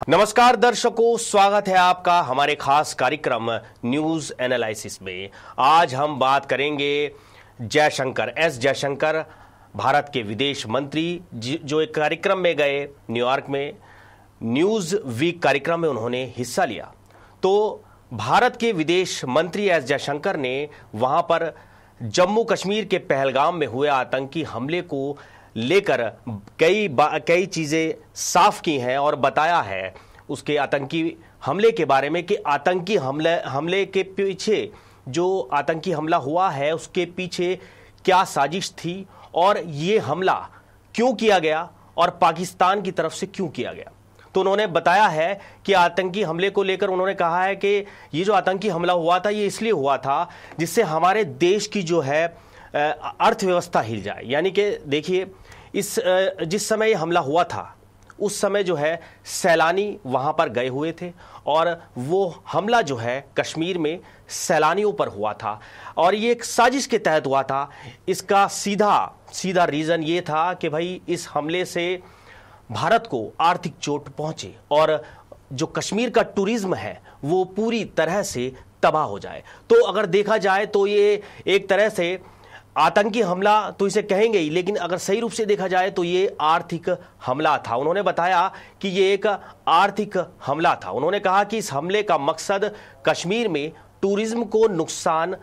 नमस्कार दर्शकों, स्वागत है आपका हमारे खास कार्यक्रम न्यूज एनालिसिस में। आज हम बात करेंगे जयशंकर, एस जयशंकर, भारत के विदेश मंत्री, जो एक कार्यक्रम में गए न्यूयॉर्क में, न्यूज वीक कार्यक्रम में उन्होंने हिस्सा लिया। तो भारत के विदेश मंत्री एस जयशंकर ने वहां पर जम्मू कश्मीर के पहलगाम में हुए आतंकी हमले को लेकर कई चीजें साफ की हैं और बताया है उसके आतंकी हमले के बारे में कि आतंकी हमले के पीछे, जो आतंकी हमला हुआ है उसके पीछे क्या साजिश थी और ये हमला क्यों किया गया और पाकिस्तान की तरफ से क्यों किया गया। तो उन्होंने बताया है कि आतंकी हमले को लेकर उन्होंने कहा है कि ये जो आतंकी हमला हुआ था ये इसलिए हुआ था जिससे हमारे देश की जो है अर्थव्यवस्था हिल जाए। यानी कि देखिए, जिस समय ये हमला हुआ था उस समय जो है सैलानी वहां पर गए हुए थे और वो हमला जो है कश्मीर में सैलानियों पर हुआ था और ये एक साजिश के तहत हुआ था। इसका सीधा रीजन ये था कि भाई इस हमले से भारत को आर्थिक चोट पहुंचे और जो कश्मीर का टूरिज्म है वो पूरी तरह से तबाह हो जाए। तो अगर देखा जाए तो ये एक तरह से आतंकी हमला तो इसे कहेंगे ही, लेकिन अगर सही रूप से देखा जाए तो ये आर्थिक हमला था। उन्होंने बताया कि ये एक आर्थिक हमला था। उन्होंने कहा कि इस हमले का मकसद कश्मीर में टूरिज्म को नुकसान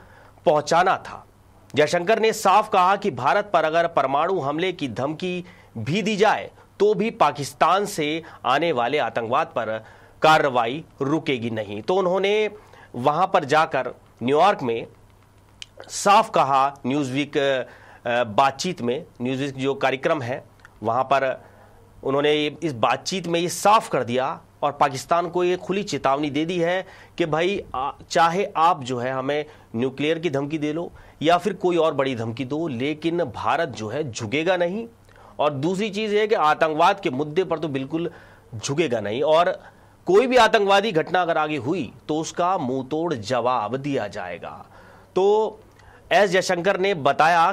पहुंचाना था। जयशंकर ने साफ कहा कि भारत पर अगर परमाणु हमले की धमकी भी दी जाए तो भी पाकिस्तान से आने वाले आतंकवाद पर कार्रवाई रुकेगी नहीं। तो उन्होंने वहां पर जाकर न्यूयॉर्क में साफ कहा, न्यूज वीक बातचीत में, न्यूज वीक जो कार्यक्रम है वहां पर उन्होंने इस बातचीत में ये साफ कर दिया और पाकिस्तान को ये खुली चेतावनी दे दी है कि भाई चाहे आप जो है हमें न्यूक्लियर की धमकी दे लो या फिर कोई और बड़ी धमकी दो, लेकिन भारत जो है झुकेगा नहीं। और दूसरी चीज है कि आतंकवाद के मुद्दे पर तो बिल्कुल झुकेगा नहीं और कोई भी आतंकवादी घटना अगर आगे हुई तो उसका मुंह तोड़ जवाब दिया जाएगा। तो एस जयशंकर ने बताया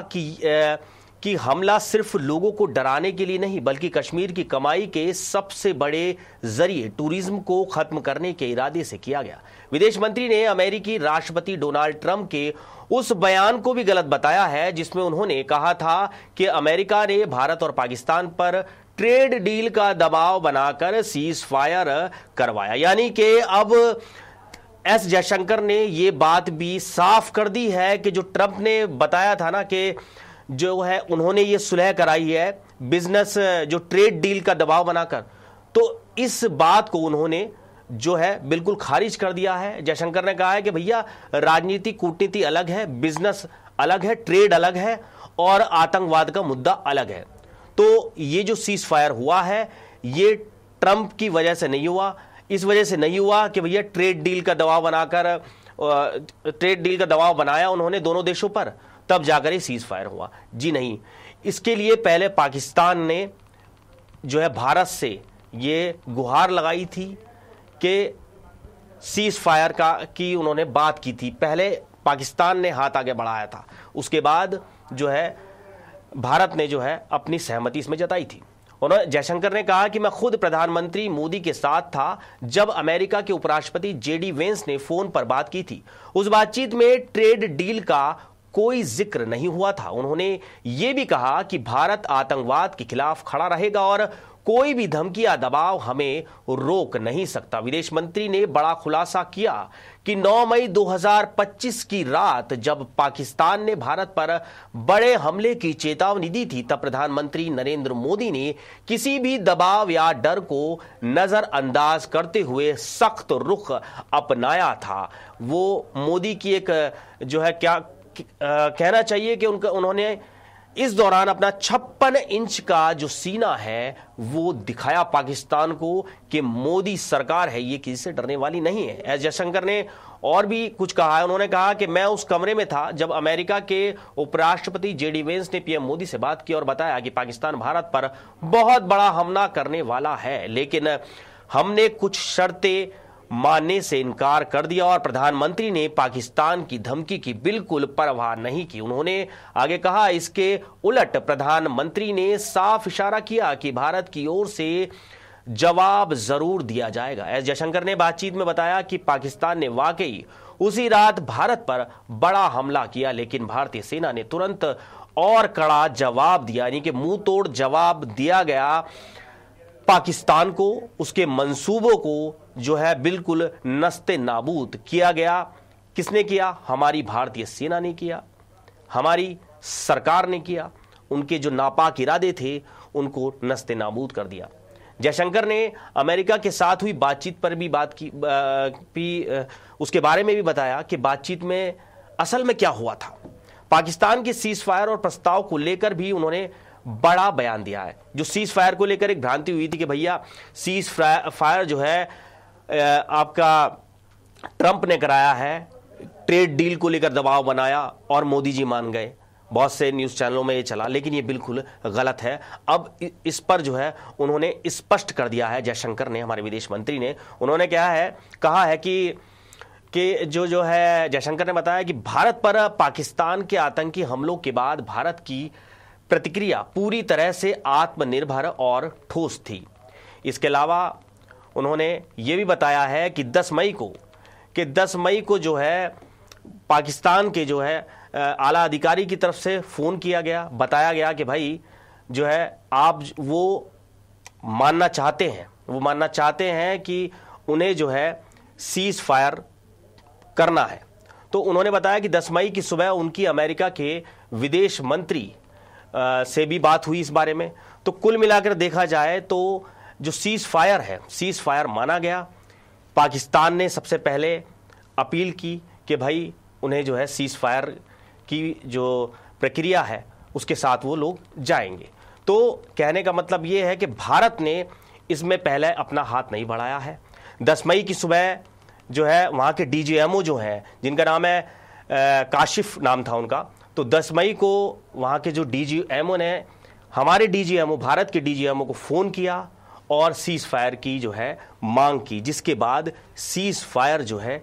कि हमला सिर्फ लोगों को डराने के लिए नहीं बल्कि कश्मीर की कमाई के सबसे बड़े जरिए टूरिज्म को खत्म करने के इरादे से किया गया। विदेश मंत्री ने अमेरिकी राष्ट्रपति डोनाल्ड ट्रंप के उस बयान को भी गलत बताया है जिसमें उन्होंने कहा था कि अमेरिका ने भारत और पाकिस्तान पर ट्रेड डील का दबाव बनाकर सीज फायर करवाया। यानी कि अब एस जयशंकर ने ये बात भी साफ कर दी है कि जो ट्रंप ने बताया था ना कि जो है उन्होंने ये सुलह कराई है बिजनेस, जो ट्रेड डील का दबाव बनाकर, तो इस बात को उन्होंने जो है बिल्कुल खारिज कर दिया है। जयशंकर ने कहा है कि भैया राजनीति कूटनीति अलग है, बिजनेस अलग है, ट्रेड अलग है और आतंकवाद का मुद्दा अलग है। तो ये जो सीज फायर हुआ है ये ट्रंप की वजह से नहीं हुआ, इस वजह से नहीं हुआ कि भैया ट्रेड डील का दबाव बनाया उन्होंने दोनों देशों पर, तब जाकर ये सीज फायर हुआ। जी नहीं, इसके लिए पहले पाकिस्तान ने जो है भारत से ये गुहार लगाई थी कि सीज फायर की उन्होंने बात की थी। पहले पाकिस्तान ने हाथ आगे बढ़ाया था, उसके बाद जो है भारत ने जो है अपनी सहमति इसमें जताई थी। उन्होंने जयशंकर ने कहा कि मैं खुद प्रधानमंत्री मोदी के साथ था जब अमेरिका के उपराष्ट्रपति जेडी वेंस ने फोन पर बात की थी। उस बातचीत में ट्रेड डील का कोई जिक्र नहीं हुआ था। उन्होंने ये भी कहा कि भारत आतंकवाद के खिलाफ खड़ा रहेगा और कोई भी धमकी या दबाव हमें रोक नहीं सकता। विदेश मंत्री ने बड़ा खुलासा किया कि 9 मई 2025 की रात जब पाकिस्तान ने भारत पर बड़े हमले की चेतावनी दी थी तब प्रधानमंत्री नरेंद्र मोदी ने किसी भी दबाव या डर को नजरअंदाज करते हुए सख्त रुख अपनाया था। वो मोदी की एक जो है क्या कहना चाहिए कि उन्होंने इस दौरान अपना 56 इंच का जो सीना है वो दिखाया पाकिस्तान को कि मोदी सरकार है ये किसी से डरने वाली नहीं है। एस जयशंकर ने और भी कुछ कहा है। उन्होंने कहा कि मैं उस कमरे में था जब अमेरिका के उपराष्ट्रपति जेडी वेंस ने पीएम मोदी से बात की और बताया कि पाकिस्तान भारत पर बहुत बड़ा हमला करने वाला है, लेकिन हमने कुछ शर्तें मानने से इनकार कर दिया और प्रधानमंत्री ने पाकिस्तान की धमकी की बिल्कुल परवाह नहीं की। उन्होंने आगे कहा, इसके उलट प्रधानमंत्री ने साफ इशारा किया कि भारत की ओर से जवाब जरूर दिया जाएगा। एस जयशंकर ने बातचीत में बताया कि पाकिस्तान ने वाकई उसी रात भारत पर बड़ा हमला किया, लेकिन भारतीय सेना ने तुरंत और कड़ा जवाब दिया, यानी कि मुंह तोड़ जवाब दिया गया पाकिस्तान को, उसके मंसूबों को जो है बिल्कुल नस्ते नाबूद किया गया। किसने किया? हमारी भारतीय सेना ने किया, हमारी सरकार ने किया। उनके जो नापाक इरादे थे उनको नस्ते नाबूद कर दिया। जयशंकर ने अमेरिका के साथ हुई बातचीत पर भी बात की, उसके बारे में भी बताया कि बातचीत में असल में क्या हुआ था। पाकिस्तान के सीज फायर और प्रस्ताव को लेकर भी उन्होंने बड़ा बयान दिया है। जो सीज फायर को लेकर एक भ्रांति हुई थी कि भैया सीज फायर जो है आपका ट्रंप ने कराया है, ट्रेड डील को लेकर दबाव बनाया और मोदी जी मान गए। बहुत से न्यूज़ चैनलों में ये चला, लेकिन ये बिल्कुल गलत है। अब इस पर जो है उन्होंने स्पष्ट कर दिया है जयशंकर ने, हमारे विदेश मंत्री ने। उन्होंने कहा है कि जो है जयशंकर ने बताया कि भारत पर पाकिस्तान के आतंकी हमलों के बाद भारत की प्रतिक्रिया पूरी तरह से आत्मनिर्भर और ठोस थी। इसके अलावा उन्होंने ये भी बताया है कि 10 मई को जो है पाकिस्तान के जो है आला अधिकारी की तरफ से फ़ोन किया गया, बताया गया कि भाई जो है आप वो मानना चाहते हैं कि उन्हें जो है सीज फायर करना है। तो उन्होंने बताया कि 10 मई की सुबह उनकी अमेरिका के विदेश मंत्री से भी बात हुई इस बारे में। तो कुल मिलाकर देखा जाए तो जो सीज फायर माना गया। पाकिस्तान ने सबसे पहले अपील की कि भाई उन्हें जो है सीज फायर की जो प्रक्रिया है उसके साथ वो लोग जाएंगे। तो कहने का मतलब ये है कि भारत ने इसमें पहले अपना हाथ नहीं बढ़ाया है। 10 मई की सुबह जो है वहाँ के डीजीएमओ जो हैं, जिनका नाम है काशिफ नाम था उनका, तो 10 मई को वहाँ के जो डीजीएमओ ने हमारे डीजीएमओ, भारत के डीजीएमओ को फ़ोन किया और सीज फायर की जो है मांग की, जिसके बाद सीज फायर जो है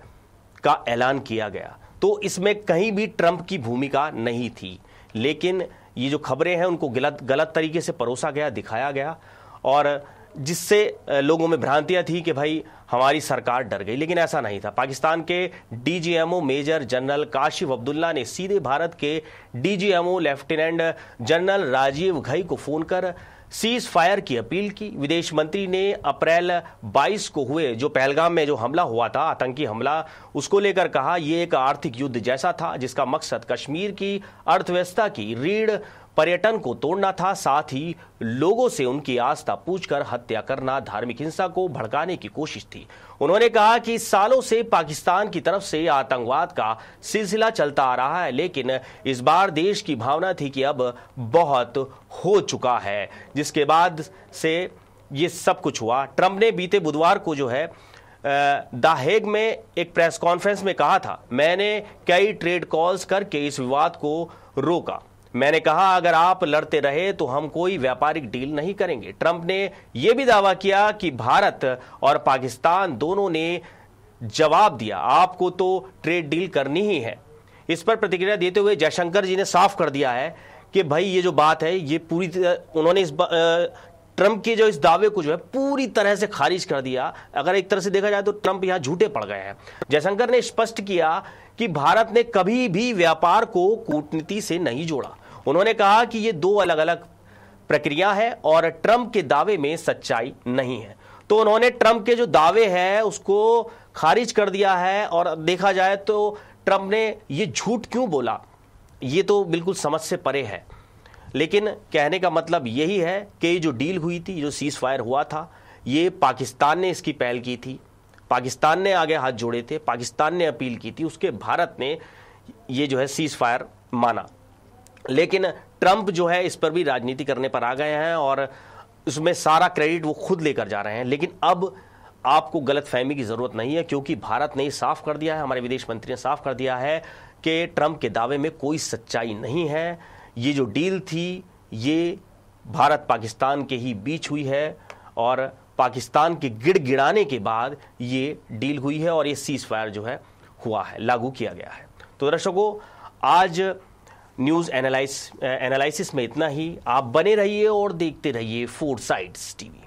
का ऐलान किया गया। तो इसमें कहीं भी ट्रंप की भूमिका नहीं थी, लेकिन ये जो खबरें हैं उनको गलत तरीके से परोसा गया, दिखाया गया, और जिससे लोगों में भ्रांतियां थी कि भाई हमारी सरकार डर गई, लेकिन ऐसा नहीं था। पाकिस्तान के DGMO major general Kashif Abdullah ने सीधे भारत के DGMO lieutenant general Rajiv Ghai को फोन कर सीज फायर की अपील की। विदेश मंत्री ने अप्रैल 22 को हुए जो पहलगाम में जो हमला हुआ था, आतंकी हमला, उसको लेकर कहा यह एक आर्थिक युद्ध जैसा था जिसका मकसद कश्मीर की अर्थव्यवस्था की रीढ़ पर्यटन को तोड़ना था, साथ ही लोगों से उनकी आस्था पूछकर हत्या करना, धार्मिक हिंसा को भड़काने की कोशिश थी। उन्होंने कहा कि सालों से पाकिस्तान की तरफ से आतंकवाद का सिलसिला चलता आ रहा है, लेकिन इस बार देश की भावना थी कि अब बहुत हो चुका है, जिसके बाद से ये सब कुछ हुआ। ट्रंप ने बीते बुधवार को जो है द हेग में एक प्रेस कॉन्फ्रेंस में कहा था, मैंने कई ट्रेड कॉल्स करके इस विवाद को रोका। मैंने कहा अगर आप लड़ते रहे तो हम कोई व्यापारिक डील नहीं करेंगे। ट्रंप ने यह भी दावा किया कि भारत और पाकिस्तान दोनों ने जवाब दिया, आपको तो ट्रेड डील करनी ही है। इस पर प्रतिक्रिया देते हुए जयशंकर जी ने साफ कर दिया है कि भाई ये जो बात है ये पूरी उन्होंने इस ट्रंप के जो इस दावे को जो है पूरी तरह से खारिज कर दिया। अगर एक तरह से देखा जाए तो ट्रंप यहां झूठे पड़ गए हैं। जयशंकर ने स्पष्ट किया कि भारत ने कभी भी व्यापार को कूटनीति से नहीं जोड़ा। उन्होंने कहा कि ये दो अलग अलग प्रक्रिया है और ट्रंप के दावे में सच्चाई नहीं है। तो उन्होंने ट्रंप के जो दावे हैं उसको खारिज कर दिया है, और देखा जाए तो ट्रंप ने ये झूठ क्यों बोला ये तो बिल्कुल समझ से परे है। लेकिन कहने का मतलब यही है कि जो डील हुई थी, जो सीज फायर हुआ था, ये पाकिस्तान ने इसकी पहल की थी, पाकिस्तान ने आगे हाथ जोड़े थे, पाकिस्तान ने अपील की थी, उसके भारत ने ये जो है सीज फायर माना। लेकिन ट्रंप जो है इस पर भी राजनीति करने पर आ गए हैं और उसमें सारा क्रेडिट वो खुद लेकर जा रहे हैं। लेकिन अब आपको गलतफहमी की जरूरत नहीं है, क्योंकि भारत ने साफ कर दिया है, हमारे विदेश मंत्री ने साफ कर दिया है कि ट्रंप के दावे में कोई सच्चाई नहीं है। ये जो डील थी ये भारत पाकिस्तान के ही बीच हुई है और पाकिस्तान के गिड़गिड़ाने के बाद ये डील हुई है और ये सीज फायर जो है हुआ है, लागू किया गया है। तो दर्शकों, आज न्यूज़ एनालिसिस में इतना ही। आप बने रहिए और देखते रहिए फोर साइड्स टीवी।